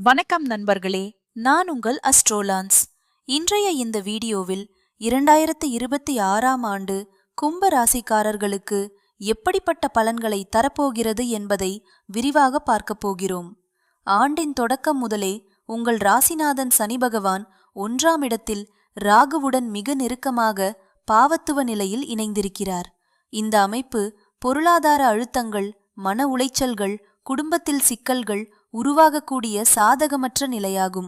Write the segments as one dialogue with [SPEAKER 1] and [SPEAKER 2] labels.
[SPEAKER 1] வணக்கம் நண்பர்களே, நான் உங்கள் அஸ்ட்ரோலான்ஸ். இன்றைய இந்த வீடியோவில் 2026ஆம் ஆண்டு கும்ப ராசிக்காரர்களுக்கு எப்படிப்பட்ட பலன்களை தரப்போகிறது என்பதை விரிவாக பார்க்கப் போகிறோம். ஆண்டின் தொடக்கம் முதலே உங்கள் ராசிநாதன் சனி பகவான் 1ஆம் இடத்தில் ராகுவுடன் மிக நெருக்கமாக பாவத்துவ நிலையில் இணைந்திருக்கிறார். இந்த அமைப்பு பொருளாதார அழுத்தங்கள், மன உளைச்சல்கள், குடும்பத்தில் சிக்கல்கள் உருவாகக்கூடிய சாதகமற்ற நிலையாகும்.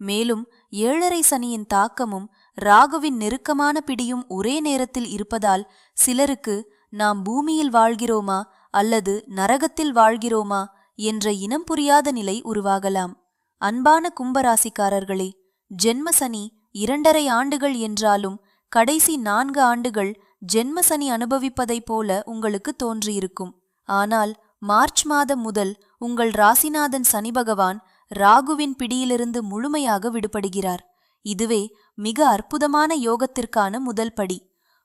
[SPEAKER 1] மேலும் 7.5 சனியின் தாக்கமும் ராகுவின் நெருக்கமான பிடியும் ஒரே நேரத்தில் இருப்பதால் சிலருக்கு நாம் பூமியில் வாழ்கிறோமா அல்லது நரகத்தில் வாழ்கிறோமா என்ற இனம் புரியாத நிலை உருவாகலாம். அன்பான கும்பராசிக்காரர்களே, ஜென்ம சனி 2.5 ஆண்டுகள் என்றாலும் கடைசி 4 ஆண்டுகள் ஜென்ம சனி அனுபவிப்பதைப் போல உங்களுக்கு தோன்றியிருக்கும். ஆனால் மார்ச் மாதம் முதல் உங்கள் ராசிநாதன் சனி பகவான் ராகுவின் பிடியிலிருந்து முழுமையாக விடுபடுகிறார். இதுவே மிக அற்புதமான யோகத்திற்கான முதல் படி.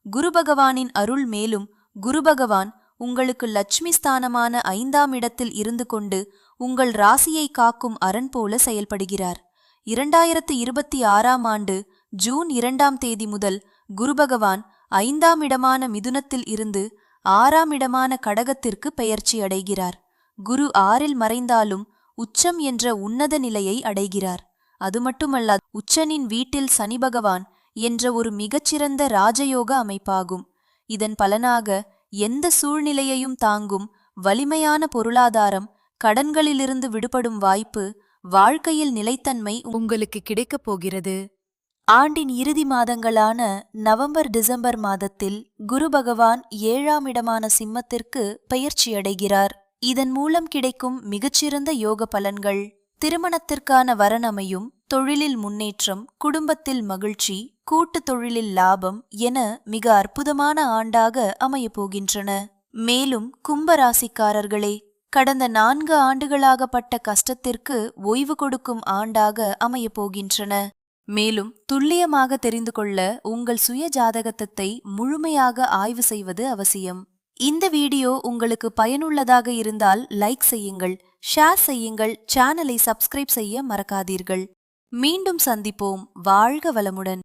[SPEAKER 1] குரு பகவானின் அருள். மேலும் குரு பகவான் உங்களுக்கு லட்சுமி ஸ்தானமான 5ஆம் இடத்தில் இருந்து கொண்டு உங்கள் ராசியை காக்கும் அரண் போல செயல்படுகிறார். 2026ஆம் ஆண்டு ஜூன் 2ஆம் தேதி முதல் குரு பகவான் 5ஆம் இடமான மிதுனத்தில் இருந்து 6ஆம் இடமான கடகத்திற்கு பெயர்ச்சி அடைகிறார். குரு 6இல் மறைந்தாலும் உச்சம் என்ற உன்னத நிலையை அடைகிறார். அது மட்டுமல்ல, உச்சனின் வீட்டில் சனி பகவான் என்ற ஒரு மிகச்சிறந்த ராஜயோக அமைப்பாகும். இதன் பலனாக எந்த சூழ்நிலையையும் தாங்கும் வலிமையான பொருளாதாரம், கடன்களிலிருந்து விடுபடும் வாய்ப்பு, வாழ்க்கையில் நிலைத்தன்மை உங்களுக்கு கிடைக்கப் போகிறது. ஆண்டின் இறுதி மாதங்களான நவம்பர் டிசம்பர் மாதத்தில் குரு பகவான் 7ஆம் இடமான சிம்மத்திற்கு பெயர்ச்சியடைகிறார். இதன் மூலம் கிடைக்கும் மிகச்சிறந்த யோக பலன்கள்: திருமணத்திற்கான வரன் அமையும், தொழிலில் முன்னேற்றம், குடும்பத்தில் மகிழ்ச்சி, கூட்டு தொழிலில் லாபம் என மிக அற்புதமான ஆண்டாக அமையப்போகின்றன. மேலும் கும்பராசிக்காரர்களே, கடந்த 4 ஆண்டுகளாகப்பட்ட கஷ்டத்திற்கு ஓய்வு கொடுக்கும் ஆண்டாக அமையப்போகின்றன. மேலும் துல்லியமாக தெரிந்து கொள்ள உங்கள் சுய ஜாதகத்தை முழுமையாக ஆய்வு செய்வது அவசியம். இந்த வீடியோ உங்களுக்கு பயனுள்ளதாக இருந்தால் லைக் செய்யுங்கள், ஷேர் செய்யுங்கள், சேனலை சப்ஸ்கிரைப் செய்ய மறக்காதீர்கள். மீண்டும் சந்திப்போம். வாழ்க வளமுடன்.